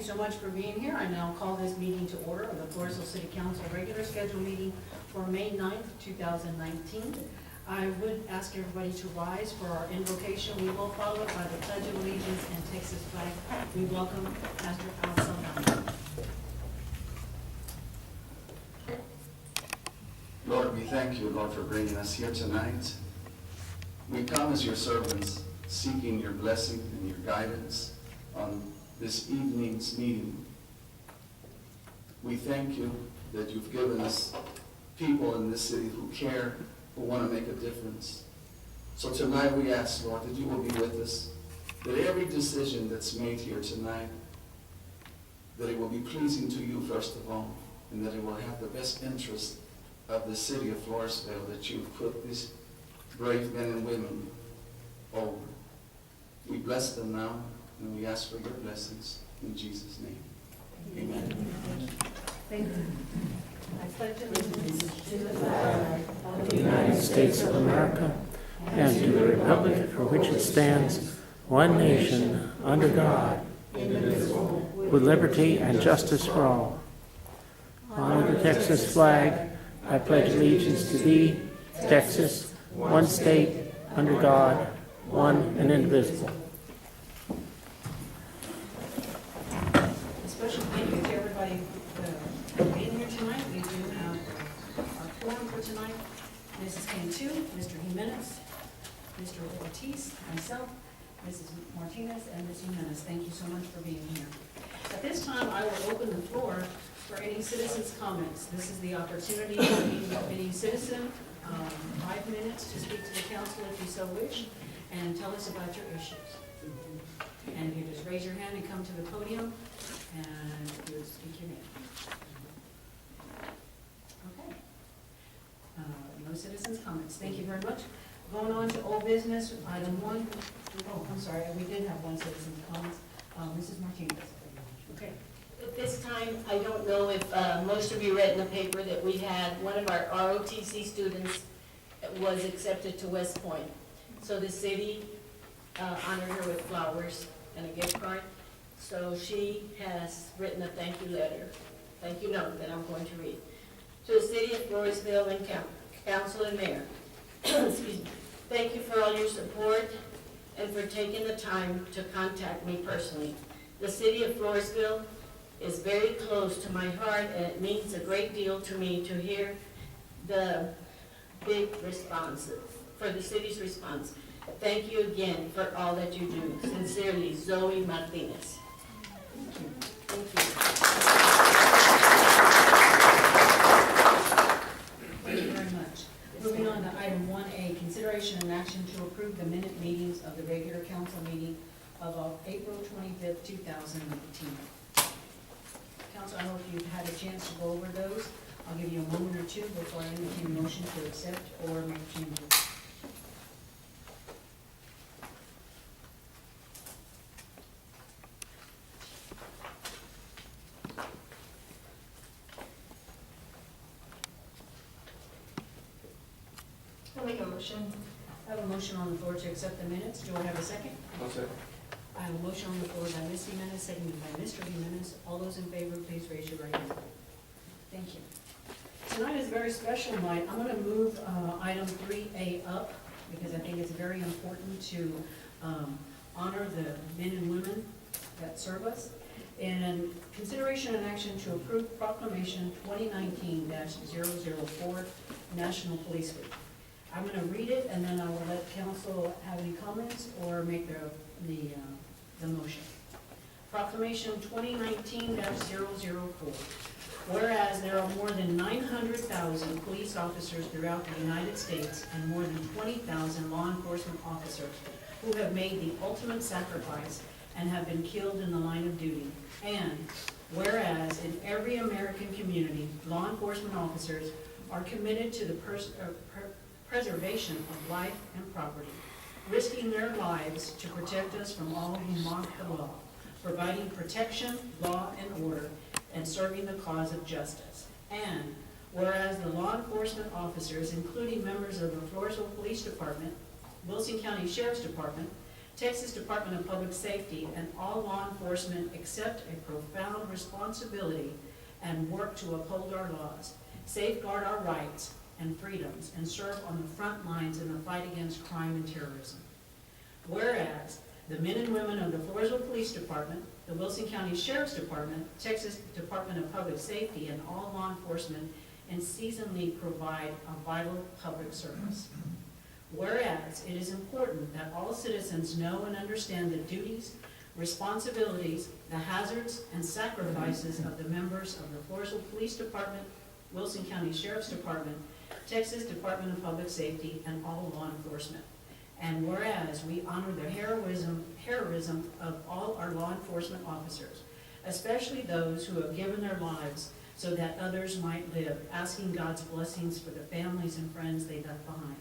so much for being here. I now call this meeting to order of the Floresville City Council regular scheduled meeting for May 9th, 2019. I would ask everybody to rise for our invocation. We will follow it by the Pledge of Allegiance and Texas flag. We welcome Pastor Al Saldana. Lord, we thank you, Lord, for bringing us here tonight. We come as your servants, seeking your blessing and your guidance on this evening's meeting. We thank you that you've given us people in this city who care, who want to make a difference. So tonight we ask, Lord, that you will be with us, that every decision that's made here tonight, that it will be pleasing to you first of all, and that it will have the best interest of the city of Floresville, that you've put these brave men and women over. We bless them now, and we ask for your blessings in Jesus' name. Amen. Thank you. I pledge allegiance to the flag of the United States of America and to the republic for which it stands, one nation, under God, indivisible, with liberty and justice for all. Honor the Texas flag. I pledge allegiance to thee, Texas, one state, under God, one and indivisible. A special thank you to everybody for being here tonight. We do have our quorum for tonight. Mrs. Cantu, Mr. Jimenez, Mr. Ortiz, myself, Mrs. Martinez, and Ms. Jimenez. Thank you so much for being here. At this time, I will open the floor for any citizens' comments. This is the opportunity for any citizen, 5 minutes to speak to the council if you so wish, and tell us about your issues. And you just raise your hand and come to the podium, and you would speak your name. Okay. No citizens' comments. Thank you very much. Going on to old business, item 1. Oh, I'm sorry, we did have one citizen's comments. Mrs. Martinez. Okay. At this time, I don't know if most of you read in the paper that we had one of our ROTC students was accepted to West Point. So the city honored her with flowers and a gift card. So she has written a thank you note that I'm going to read. To the city of Floresville and council and mayor, excuse me. Thank you for all your support and for taking the time to contact me personally. The city of Floresville is very close to my heart, and it means a great deal to me to hear the big responses, for the city's response. Thank you again for all that you do. Sincerely, Zoe Martinez. Thank you. Thank you very much. Moving on to item 1A, consideration and action to approve the minute meetings of the regular council meeting of April 25th, 2019. Council, I hope you've had a chance to go over those. I'll give you a moment or two before I entertain a motion to accept or make changes. I'll make a motion. I have a motion on the floor to accept the minutes. Do I have a second? I'll second. I have a motion on the floor by Ms. Jimenez, seconded by Mr. Jimenez. All those in favor, please raise your right hand. Thank you. Tonight is a very special night. I'm going to move item 3A up because I think it's very important to honor the men and women that serve us. And consideration and action to approve proclamation 2019-004 National Police Week. I'm going to read it, and then I will let council have any comments or make the motion. Proclamation 2019-004. Whereas there are more than 900,000 police officers throughout the United States and more than 20,000 law enforcement officers who have made the ultimate sacrifice and have been killed in the line of duty. And whereas in every American community, law enforcement officers are committed to the preservation of life and property, risking their lives to protect us from all who mock the law, providing protection, law, and order, and serving the cause of justice. And whereas the law enforcement officers, including members of the Floresville Police Department, Wilson County Sheriff's Department, Texas Department of Public Safety and all law enforcement accept a profound responsibility and work to uphold our laws, safeguard our rights and freedoms, and serve on the front lines in the fight against crime and terrorism. Whereas the men and women of the Floresville Police Department, the Wilson County Sheriff's Department, Texas Department of Public Safety, and all law enforcement unceasingly provide a vital public service. Whereas it is important that all citizens know and understand the duties, responsibilities, the hazards, and sacrifices of the members of the Floresville Police Department, Wilson County Sheriff's Department, Texas Department of Public Safety, and all law enforcement. And whereas we honor the heroism of all our law enforcement officers, especially those who have given their lives so that others might live, asking God's blessings for the families and friends they left behind.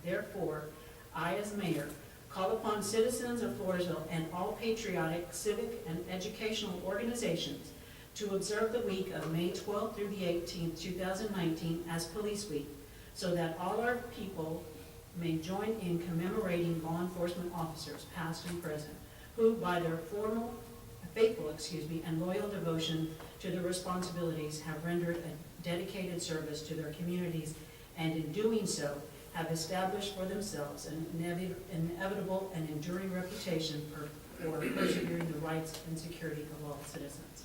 Therefore, I, as mayor, call upon citizens of Floresville and all patriotic, civic, and educational organizations to observe the week of May 12th through the 18th, 2019 as Police Week, so that all our people may join in commemorating law enforcement officers, past and present, who by their faithful and loyal devotion to their responsibilities have rendered a dedicated service to their communities, and in doing so have established for themselves an inevitable and enduring reputation for persevering the rights and security of all citizens.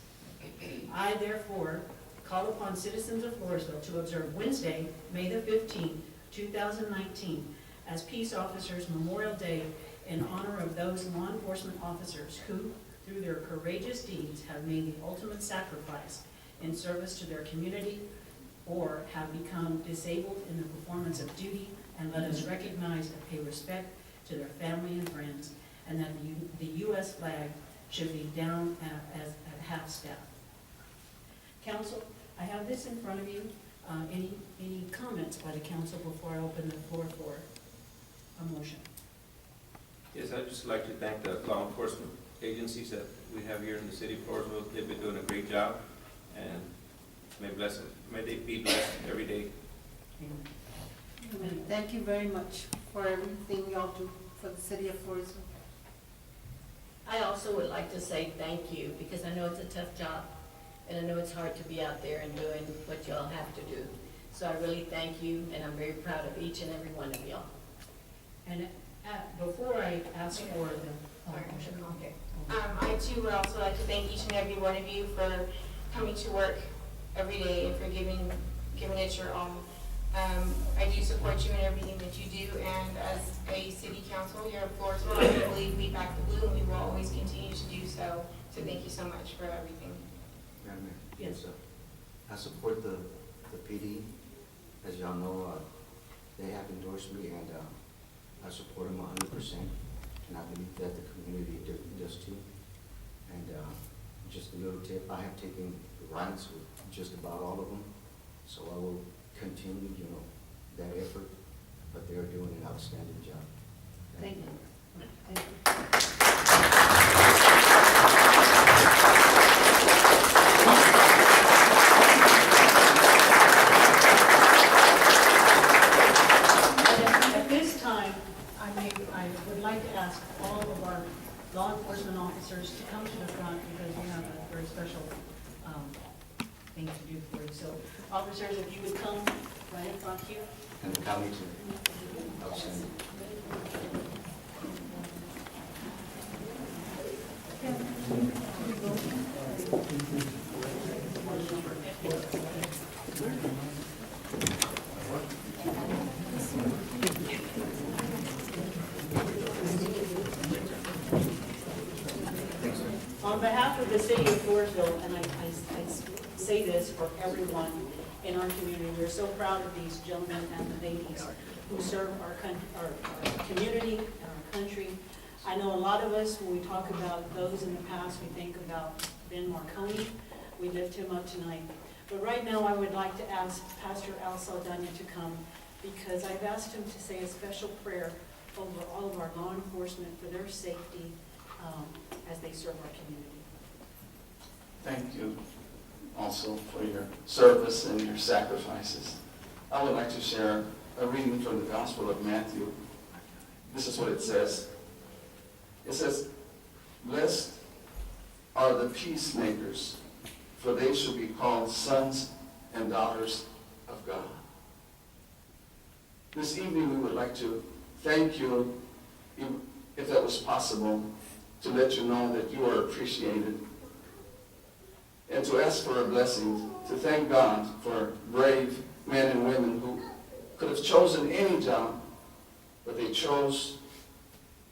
I therefore call upon citizens of Floresville to observe Wednesday, May the 15th, 2019, as Peace Officers Memorial Day in honor of those law enforcement officers who, through their courageous deeds, have made the ultimate sacrifice in service to their community or have become disabled in the performance of duty, and let us recognize and pay respect to their family and friends, and that the U.S. flag should be down at half-staff. Council, I have this in front of you. Any comments by the council before I open the floor for a motion? Yes, I'd just like to thank the law enforcement agencies that we have here in the city of Floresville. They've been doing a great job, and may they be blessed every day. Amen. Thank you very much for everything y'all do for the city of Floresville. I also would like to say thank you, because I know it's a tough job, and I know it's hard to be out there and doing what y'all have to do. So I really thank you, and I'm very proud of each and every one of y'all. And before I ask for the motion, okay. I too would also like to thank each and every one of you for coming to work every day and for giving it your all. I do support you in everything that you do, and as a city council here at Floresville, I believe we back the blue, and we will always continue to do so. So thank you so much for everything. Madam Mayor? Yes. I support the PD. As y'all know, they have endorsed me, and I support them 100%, and I believe that the community does too. And just a little tip, I have taken rides with just about all of them, so I will continue, that effort, but they're doing an outstanding job. Thank you. Thank you. At this time, I would like to ask all of our law enforcement officers to come to the front because we have a very special thing to do for you. So officers, if you would come right in front here. And the county too. Outstanding. On behalf of the city of Floresville, and I say this for everyone in our community, we're so proud of these gentlemen and the ladies who serve our community and our country. I know a lot of us, when we talk about those in the past, we think about Ben Marconi. We lift him up tonight. But right now, I would like to ask Pastor Al Saldana to come, because I've asked him to say a special prayer over all of our law enforcement for their safety as they serve our community. Thank you also for your service and your sacrifices. I would like to share a reading from the Gospel of Matthew. This is what it says. It says, blessed are the peacemakers, for they shall be called sons and daughters of God. This evening we would like to thank you, if that was possible, to let you know that you are appreciated, and to ask for a blessing, to thank God for brave men and women who could have chosen any job, but they chose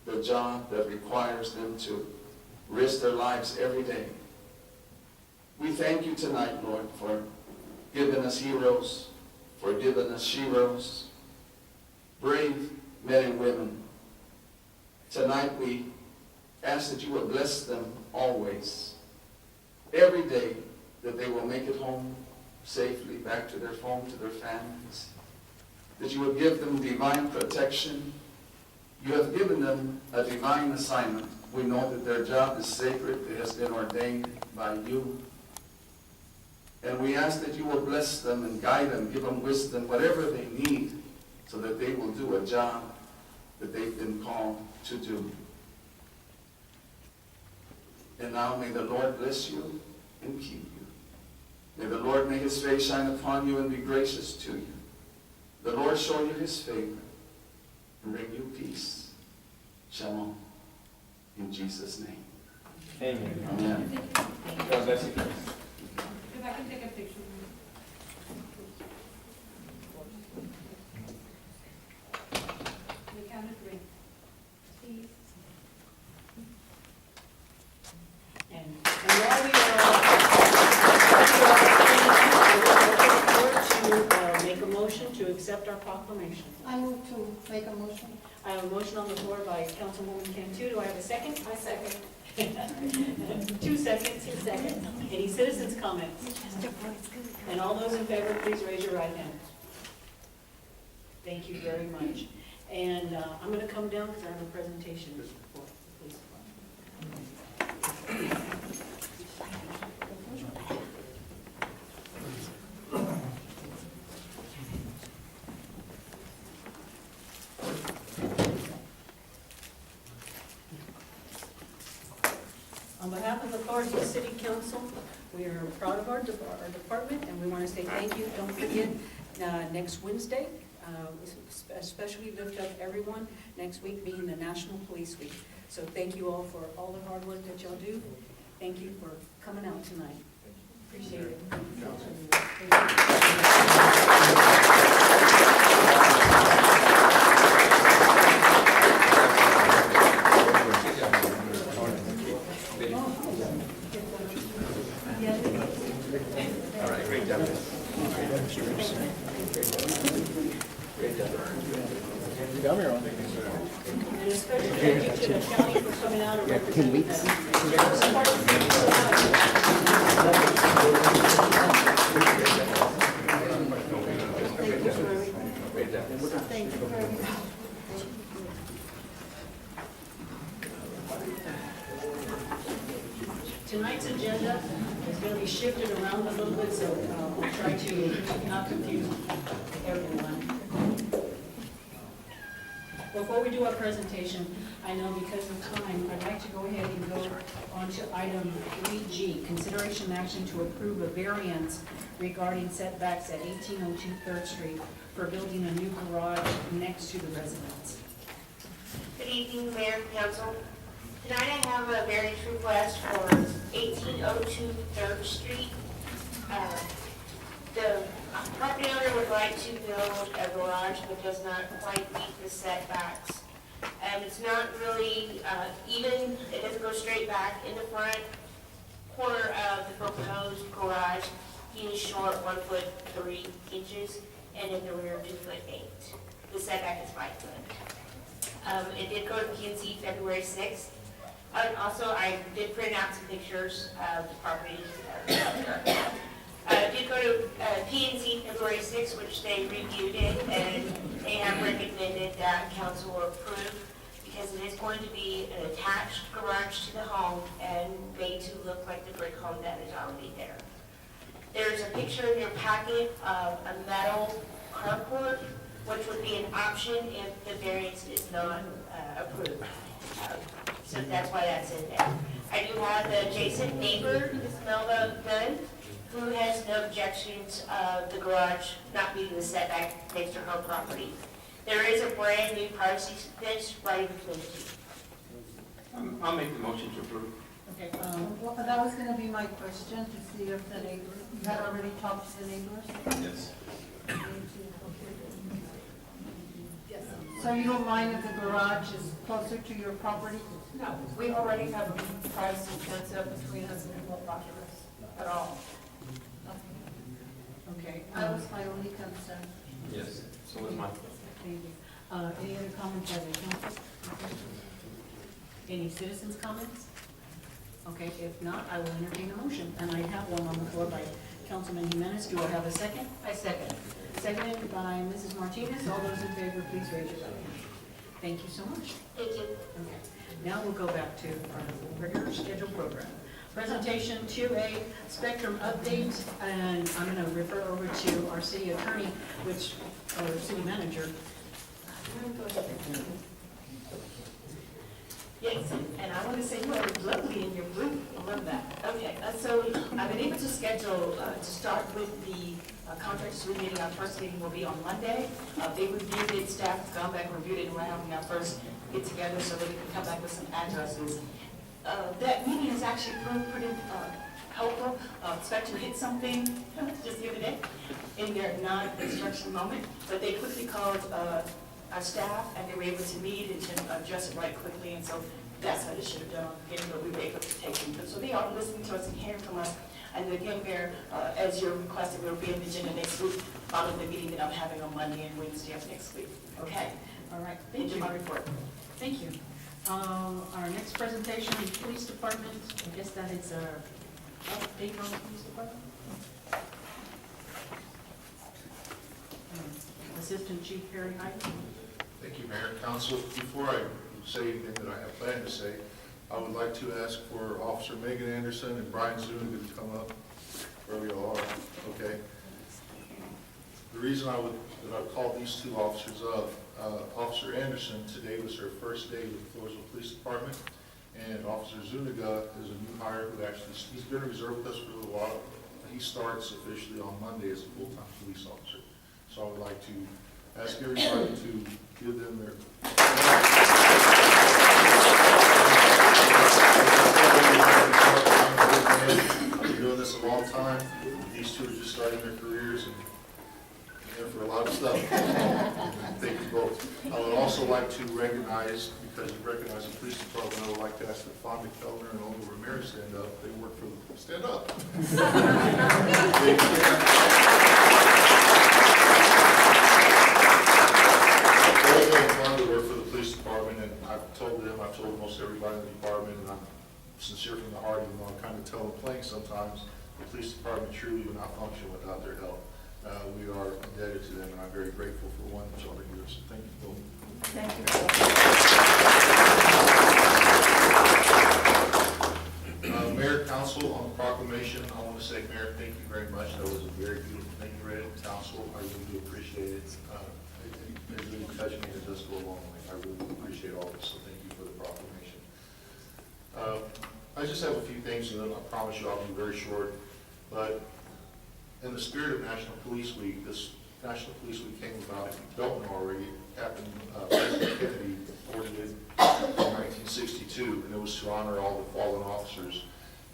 the job that requires them to risk their lives every day. We thank you tonight, Lord, for giving us heroes, for giving us sheroes, brave men and women. Tonight we ask that you would bless them always, every day, that they will make it home safely, back to their home, to their families, that you would give them divine protection. You have given them a divine assignment. We know that their job is sacred. It has been ordained by you. And we ask that you will bless them and guide them, give them wisdom, whatever they need, so that they will do a job that they've been called to do. And now may the Lord bless you and keep you. May the Lord make his face shine upon you and be gracious to you. The Lord show you his favor and bring you peace. Shalom. In Jesus' name. Amen. Amen. God bless you. If I can take a picture. The count of three. Please. And while we are, to make a motion to accept our proclamation. I move to make a motion. I have a motion on the floor by Councilwoman Cantu. Do I have a second? I second. 2 seconds, 2 seconds. Any citizens' comments? And all those in favor, please raise your right hand. Thank you very much. And I'm going to come down because I have a presentation for the police department. On behalf of the Floresville City Council, we are proud of our department, and we want to say thank you. Don't forget, next Wednesday, especially lift up everyone, next week being the National Police Week. So thank you all for all the hard work that y'all do. Thank you for coming out tonight. Appreciate it. All right, great job. And especially thank you to the county for coming out and representing us. Thank you very much. Tonight's agenda is going to be shifted around a little bit, so we'll try to not confuse everyone. Before we do our presentation, I know because of time, I'd like to go ahead and go on to item 3G, consideration action to approve a variance regarding setbacks at 1802 3rd Street for building a new garage next to the residence. Good evening, Mayor and Council. Tonight I have a variance request for 1802 3rd Street. The property owner would like to build a garage but does not quite meet the setbacks. It's not really even, it doesn't go straight back in the front corner of the proposed garage. He is short 1 foot 3 inches, and in the rear 2 foot 8. The setback is 5 foot. It did go to P&Z February 6th. Also, I did print out some pictures of the property. It did go to P&Z February 6th, which they reviewed it, and they have recommended that council approve because it is going to be an attached garage to the home and made to look like the brick home that is already there. There's a picture in your packet of a metal carport, which would be an option if the variance is not approved. So that's why that's in there. I do have the adjacent neighbor, Ms. Melba Gunn, who has no objections of the garage not meeting the setback next to her property. There is a brand new privacy fence right between the two. I'll make the motion to approve. Okay, Well, that was gonna be my question, to see if the neighbor, you had already talked to the neighbors? Yes. So you don't mind if the garage is closer to your property? No, we already have a privacy fence up between us and it won't bother us at all. okay. That was my only concern. Yes, so was mine. Thank you. Any other comments by the council? Any citizens' comments? Okay, if not, I will entertain a motion, and I have one on the floor by Councilman Jimenez. Do I have a second? I second. Seconded by Mrs. Martinez. All those in favor, please raise your right hand. Thank you so much. Thank you. Okay, now we'll go back to our regular scheduled program. Presentation 2A, Spectrum Update, and I'm going to refer over to our city attorney, or city manager. Yes, and I want to say you are lovely in your group. I love that. Okay, so I've been able to schedule to start with the contractors meeting. Our first meeting will be on Monday. They reviewed it, staff has gone back and reviewed it, and we're having our first get together so that we can come back with some addresses. That meeting has actually proved pretty helpful. Spectrum hit something just the other day in their non-construction moment, but they quickly called our staff, and they were able to meet and to address it right quickly, and so that's what they should have done on the beginning, but we were able to take them. So they are listening to us and hearing from us, and again, Mayor, as you're requesting, we'll be on the agenda next week, following the meeting that I'm having on Monday and Wednesday of next week. Okay? All right, thank Thank you. you. My report. Thank you. Our next presentation is Police Department. I guess that is a update on the Police Department. Assistant Chief Perry Hyde. Thank you, Mayor and Council. Before I say anything that I have planned to say, I would like to ask for Officer Megan Anderson and Brian Zuniga to come up wherever you all are, okay? The reason that I called these two officers up, Officer Anderson, today was her first day with the Floresville Police Department, and Officer Zuniga is a new hire who actually, he's been a reserve with us for a little while. He starts officially on Monday as a full-time police officer. So I would like to ask everybody to give them their... I've been doing this a long time. These two are just starting their careers and they're for a lot of stuff. Thank you both. I would also like to recognize, because you recognize the police department, I would like to ask that Fonda Kellner and Olga Ramirez stand up. They work for the... Stand up. Work for the police department, and I've told most everybody in the department, and I'm sincere from the heart, even though I kind of tell them plain sometimes, the police department truly would not function without their help. We are indebted to them, and I'm very grateful for one that y'all are here, so thank you both. Thank you. Mayor, Council, on the proclamation, I want to say, Mayor, thank you very much. That was a very beautiful thing you read. Council, I really do appreciate it. It really touched me, and it does go a long way. I really appreciate all this, so thank you for the proclamation. I just have a few things, and then I promise you I'll be very short. But in the spirit of National Police Week, this National Police Week came about, if you don't know already, President Kennedy ordered it in 1962, and it was to honor all the fallen officers.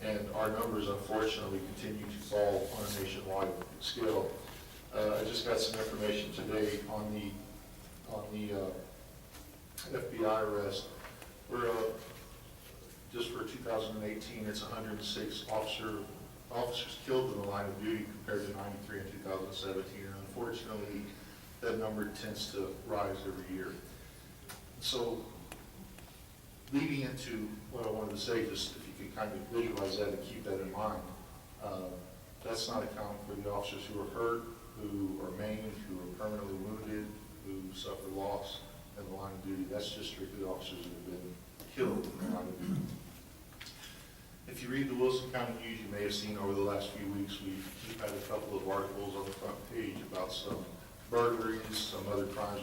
And our numbers, unfortunately, continue to fall on a nationwide scale. I just got some information today on the FBI arrest. We're just for 2018, it's 106 officers killed in the line of duty compared to 93 in 2017. And unfortunately, that number tends to rise every year. So, leading into what I wanted to say, just if you can kind of visualize that and keep that in mind, that's not accounting for the officers who are hurt, who are maimed, who are permanently wounded, who suffer loss in the line of duty. That's just strictly officers that have been killed in the line of duty. If you read the Wilson County News, you may have seen over the last few weeks, we've had a couple of articles on the front page about some burglaries, some other crimes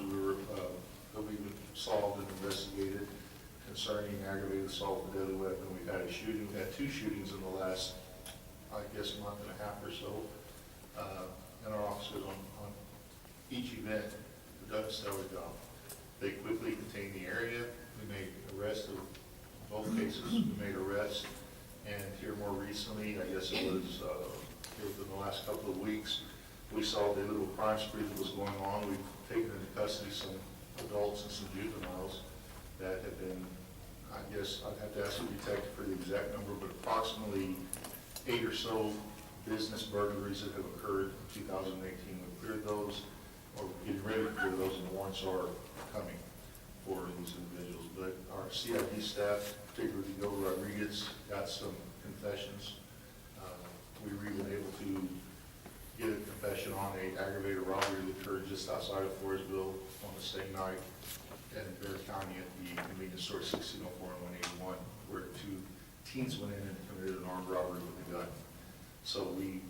that we've solved and investigated. And concerning aggravated assault with a deadly weapon. We've had a shooting, we've had 2 shootings in the last, I guess, month and a half or so. And our officers on each event have done a stellar job. They quickly contained the area. We made arrests of both cases. We made arrests. And here more recently, I guess it was within the last couple of weeks, we saw the little crime spree that was going on. We've taken into custody some adults and some juveniles that have been, I guess I'd have to ask the detective for the exact number, but approximately 8 or so business burglaries that have occurred in 2018. We've cleared those, or we're getting ready to clear those, and the warrants are coming for these individuals. But our CID staff, particularly Joe Rodriguez, got some confessions. We were even able to get a confession on an aggravated robbery that occurred just outside of Floresville on the same night in Bear County at the convenience store 1604 and 181, where 2 teens went in and committed an armed robbery with a gun. So we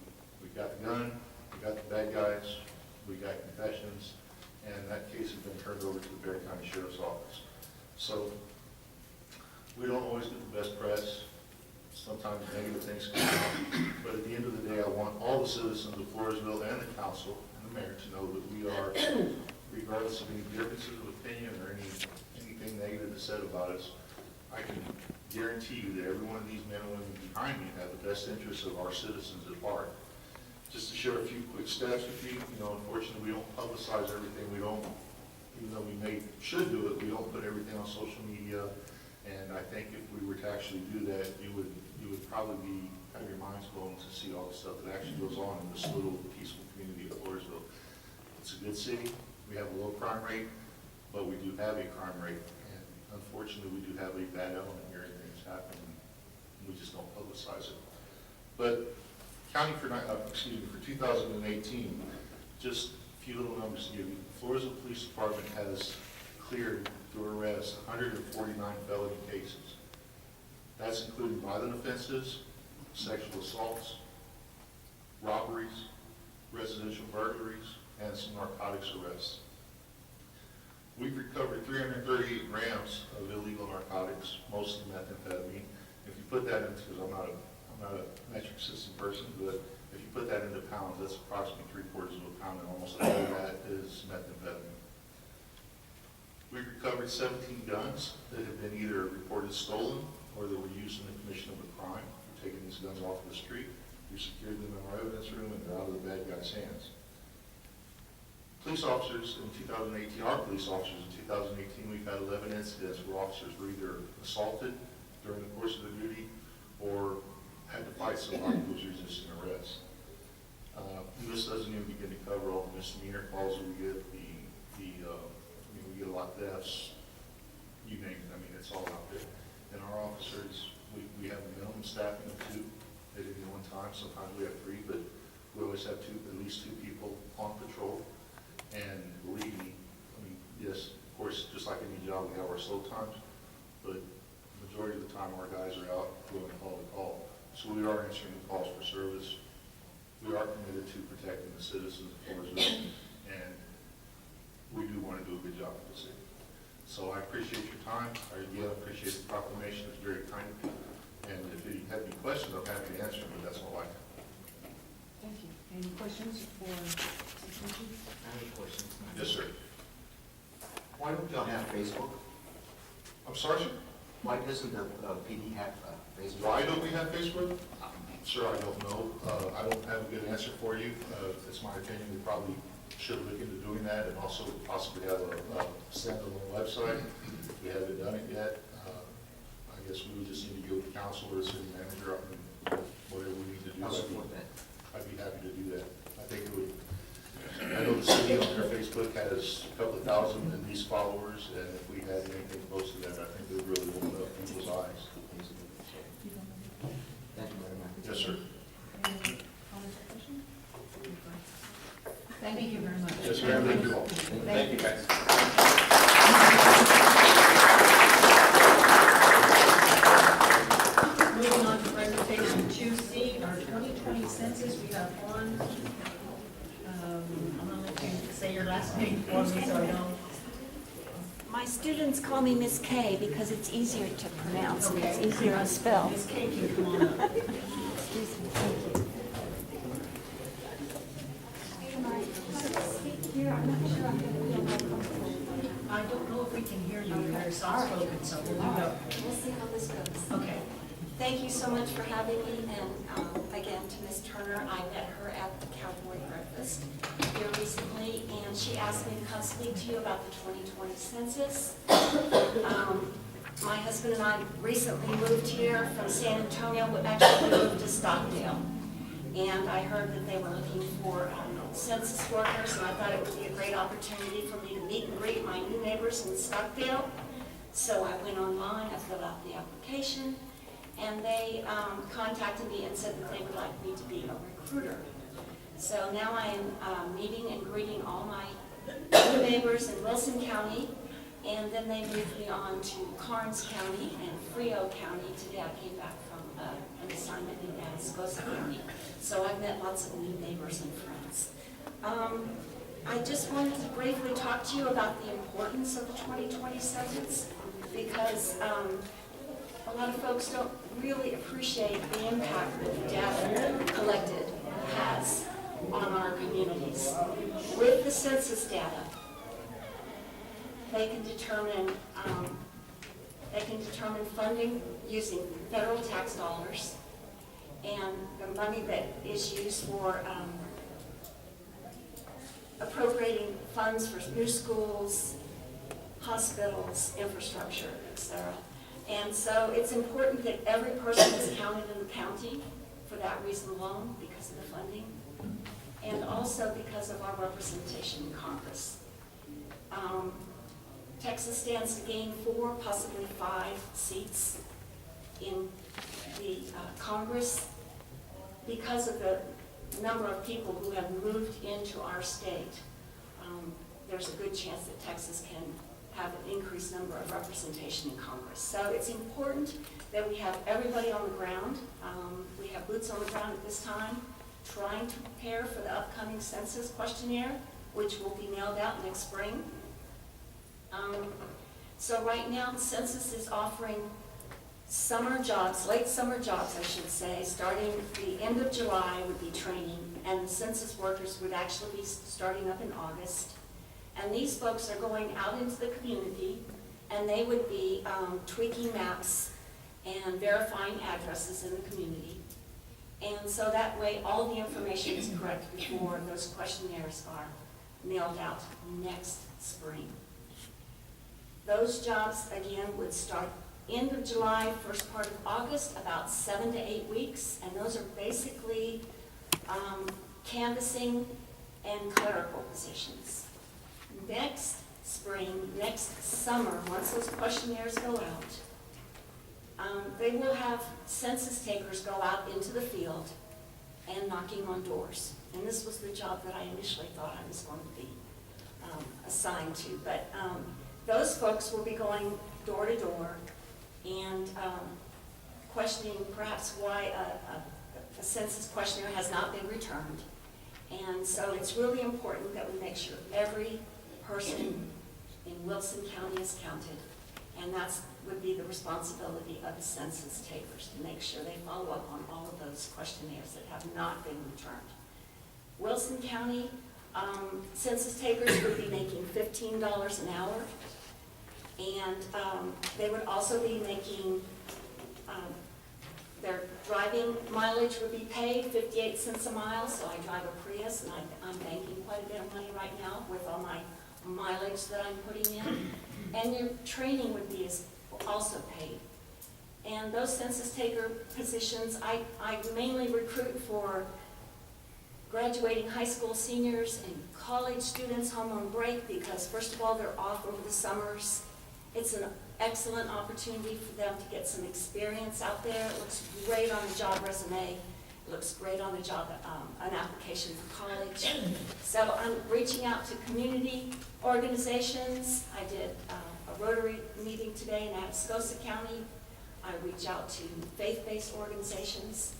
got the gun, we got the bad guys, we got confessions, and that case has been turned over to the Bear County Sheriff's Office. So we don't always get the best press. Sometimes negative things come out, but at the end of the day, I want all the citizens of Floresville and the council and the mayor to know that we are, regardless of any differences of opinion or anything negative that's said about us, I can guarantee you that every one of these men and women behind me have the best interests of our citizens at heart. Just to share a few quick stats with you, unfortunately, we don't publicize everything. We don't, even though we should do it, we don't put everything on social media. And I think if we were to actually do that, you would probably have your minds blown to see all the stuff that actually goes on in this little peaceful community of Floresville. It's a good city. We have a low crime rate, but we do have a crime rate. And unfortunately, we do have a bad element here, and things happen, and we just don't publicize it. But counting for 2018, just a few little numbers to give you. The Floresville Police Department has cleared through arrest 149 felony cases. That's including violent offenses, sexual assaults, robberies, residential burglaries, and some narcotics arrests. We've recovered 338 grams of illegal narcotics, mostly methamphetamine. If you put that into, because I'm not a metric system person, but if you put that into pounds, that's approximately 3/4 of a pound, and almost all of that is methamphetamine. We recovered 17 guns that have been either reported stolen or that were used in the commission of a crime. We're taking these guns off the street. We secured them in our evidence room, and they're out of the bad guys' hands. Police officers in 2018, our police officers in 2018, we've had 11 incidents where officers were either assaulted during the course of their duty or had to fight somebody who was resisting arrest. This doesn't even begin to cover all the misdemeanor calls that we get, we get a lot of thefts, you name it. I mean, it's all out there. And our officers, we have a minimum staffing of 2 at any one time. Sometimes we have 3, but we always have at least 2 people on patrol. And believe me, I mean, yes, of course, just like any job, we have our slow times, but the majority of the time our guys are out doing call to call. So we are answering the calls for service. We are committed to protecting the citizens of Floresville, and we do want to do a good job for the city. So I appreciate your time. I again appreciate the proclamation. It's very kind of you. And if you have any questions, I'm happy to answer them, but that's all I have. Thank you. Any questions for Chief? I have a question. Yes, sir. Why don't y'all have Facebook? I'm sorry, sir? Why doesn't the PD have Facebook? Why don't we have Facebook? Sir, I don't know. I don't have a good answer for you. It's my opinion we probably should look into doing that and also possibly have a standalone website. We haven't done it yet. I guess we would just need to go to council or the city manager and whatever we need to do. I'll support that. I'd be happy to do that. I think it would. I know the city on their Facebook has a couple of thousand at least followers, and if we had anything close to that, I think it would really open up people's eyes. Thank you very much. Yes, sir. Any comments or questions? Thank you very much. Yes, ma'am. Thank you all. Thank you, guys. Moving on to presentation 2C, our 2020 census. We have one. I'm going to let you say your last name for me so I know. My students call me Miss K because it's easier to pronounce and it's easier to spell. Ms. K, can you come on up? Excuse me, thank you. Can I speak here? I'm not sure I'm going to feel more comfortable. I don't know if we can hear you, you're very soft spoken, so we'll do go. We'll see how this goes. Okay. Thank you so much for having me, and again, to Ms. Turner, I met her at the Cowboy Breakfast here recently, and she asked me to come speak to you about the 2020 census. My husband and I recently moved here from San Antonio, we actually moved to Stockdale, and I heard that they were looking for census workers, and I thought it would be a great opportunity for me to meet and greet my new neighbors in Stockdale. So I went online, I filled out the application, and they contacted me and said that they would like me to be a recruiter. So now I am meeting and greeting all my new neighbors in Wilson County, and then they moved me on to Karnes County and Frio County. Today I came back from an assignment in Atascosa County. So I've met lots of new neighbors and friends. I just wanted to briefly talk to you about the importance of the 2020 census, because a lot of folks don't really appreciate the impact that the data collected has on our communities. With the census data, they can determine funding using federal tax dollars and the money that is used for appropriating funds for new schools, hospitals, infrastructure, etc. And so it's important that every person is counted in the county for that reason alone, because of the funding, and also because of our representation in Congress. Texas stands to gain 4, possibly 5 seats in the Congress because of the number of people who have moved into our state. There's a good chance that Texas can have an increased number of representation in Congress. So it's important that we have everybody on the ground. We have boots on the ground at this time, trying to prepare for the upcoming census questionnaire, which will be mailed out next spring. So right now, the census is offering summer jobs, late summer jobs, I should say. Starting the end of July would be training, and the census workers would actually be starting up in August. And these folks are going out into the community, and they would be tweaking maps and verifying addresses in the community. And so that way, all the information is correct before those questionnaires are mailed out next spring. Those jobs, again, would start end of July, first part of August, about 7 to 8 weeks, and those are basically canvassing and clerical positions. Next spring, next summer, once those questionnaires go out, they will have census takers go out into the field and knocking on doors. And this was the job that I initially thought I was going to be assigned to. But those folks will be going door to door and questioning perhaps why a census questionnaire has not been returned. And so it's really important that we make sure every person in Wilson County is counted, and that would be the responsibility of the census takers, to make sure they follow up on all of those questionnaires that have not been returned. Wilson County census takers would be making $15 an hour, and they would also be making, their driving mileage would be paid 58 cents a mile, so I drive a Prius, and I'm banking quite a bit of money right now with all my mileage that I'm putting in. And your training would be also paid. And those census taker positions, I mainly recruit for graduating high school seniors and college students home on break, because first of all, they're off over the summers. It's an excellent opportunity for them to get some experience out there. It looks great on a job resume. It looks great on a job, an application for college. So I'm reaching out to community organizations. I did a Rotary meeting today in Atascosa County. I reach out to faith-based organizations,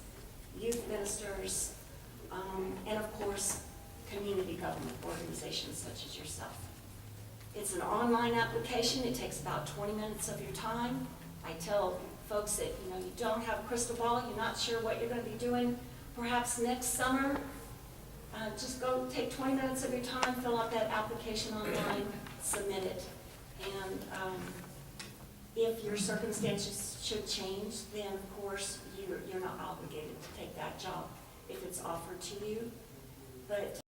youth ministers, and of course, community government organizations such as yourself. It's an online application. It takes about 20 minutes of your time. I tell folks that, you don't have a crystal ball, you're not sure what you're going to be doing. Perhaps next summer, just go take 20 minutes of your time, fill out that application online, submit it. And if your circumstances should change, then of course you're not obligated to take that job if it's offered to you. But